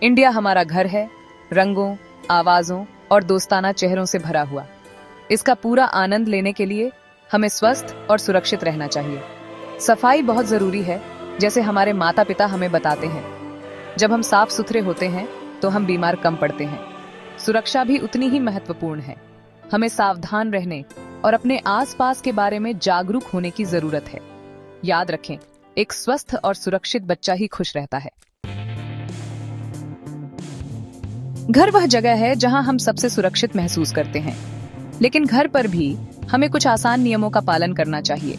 India हमारा घर है, रंगों, आवाजों और दोस्ताना चेहरों से भरा हुआ। इसका पूरा आनंद लेने के लिए हमें स्वस्थ और सुरक्षित रहना चाहिए। सफाई बहुत जरूरी है, जैसे हमारे माता पिता हमें बताते हैं। जब हम साफ सुथरे होते हैं तो हम बीमार कम पड़ते हैं। सुरक्षा भी उतनी ही महत्वपूर्ण है। हमें सावधान रहने और अपने आसपास के बारे में जागरूक होने की जरूरत है। याद रखें, एक स्वस्थ और सुरक्षित बच्चा ही खुश रहता है। घर वह जगह है जहां हम सबसे सुरक्षित महसूस करते हैं, लेकिन घर पर भी हमें कुछ आसान नियमों का पालन करना चाहिए।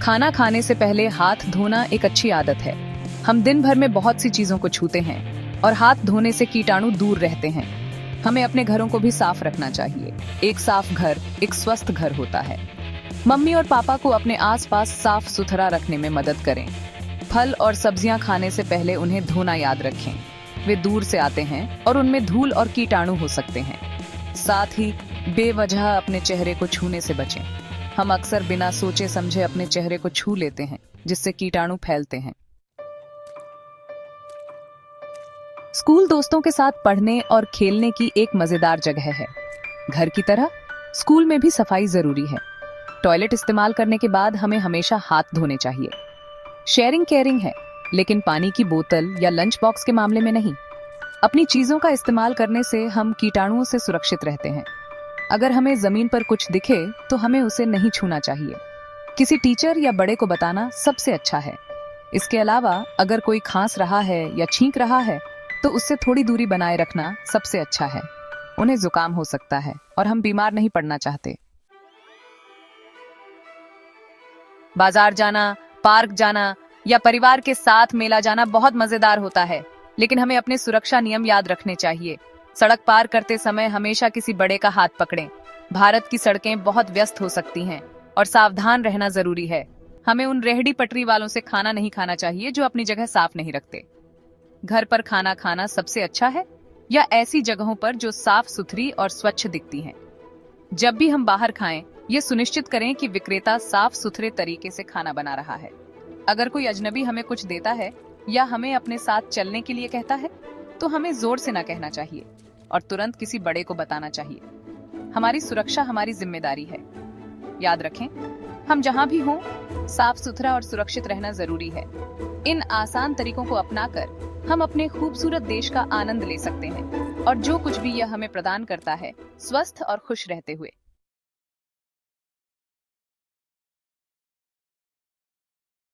खाना खाने से पहले हाथ धोना एक अच्छी आदत है। हम दिन भर में बहुत सी चीजों को छूते हैं और हाथ धोने से कीटाणु दूर रहते हैं। हमें अपने घरों को भी साफ रखना चाहिए। एक साफ घर एक स्वस्थ घर होता है। मम्मी और पापा को अपने आसपास साफ सुथरा रखने में मदद करें। फल और सब्जियां खाने से पहले उन्हें धोना याद रखें। वे दूर से आते हैं और उनमें धूल और कीटाणु हो सकते हैं। साथ ही बेवजह अपने चेहरे को छूने से बचें। हम अक्सर बिना सोचे समझे अपने चेहरे को छू लेते हैं, जिससे कीटाणु फैलते हैं। स्कूल दोस्तों के साथ पढ़ने और खेलने की एक मजेदार जगह है। घर की तरह स्कूल में भी सफाई जरूरी है। टॉयलेट इस्तेमाल करने के बाद हमें हमेशा हाथ धोने चाहिए। शेयरिंग केयरिंग है, लेकिन पानी की बोतल या लंच बॉक्स के मामले में नहीं। अपनी चीजों का इस्तेमाल करने से हम कीटाणुओं से सुरक्षित रहते हैं। अगर हमें जमीन पर कुछ दिखे तो हमें उसे नहीं छूना चाहिए। किसी टीचर या बड़े को बताना सबसे अच्छा है। इसके अलावा अगर कोई खांस रहा है या छींक रहा है तो उससे थोड़ी दूरी बनाए रखना सबसे अच्छा है। उन्हें जुकाम हो सकता है और हम बीमार नहीं पड़ना चाहते। बाजार जाना, पार्क जाना या परिवार के साथ मेला जाना बहुत मजेदार होता है, लेकिन हमें अपने सुरक्षा नियम याद रखने चाहिए। सड़क पार करते समय हमेशा किसी बड़े का हाथ पकड़ें। भारत की सड़कें बहुत व्यस्त हो सकती हैं और सावधान रहना जरूरी है। हमें उन रेहड़ी पटरी वालों से खाना नहीं खाना चाहिए जो अपनी जगह साफ नहीं रखते। घर पर खाना खाना सबसे अच्छा है या ऐसी जगहों पर जो साफ सुथरी और स्वच्छ दिखती हैं। जब भी हम बाहर खाएं, ये सुनिश्चित करें कि विक्रेता साफ सुथरे तरीके से खाना बना रहा है। अगर कोई अजनबी हमें कुछ देता है या हमें अपने साथ चलने के लिए कहता है तो हमें जोर से ना कहना चाहिए और तुरंत किसी बड़े को बताना चाहिए। हमारी सुरक्षा हमारी जिम्मेदारी है। याद रखें, हम जहां भी हों, साफ सुथरा और सुरक्षित रहना जरूरी है। इन आसान तरीकों को अपनाकर हम अपने खूबसूरत देश का आनंद ले सकते हैं और जो कुछ भी यह हमें प्रदान करता है, स्वस्थ और खुश रहते हुए।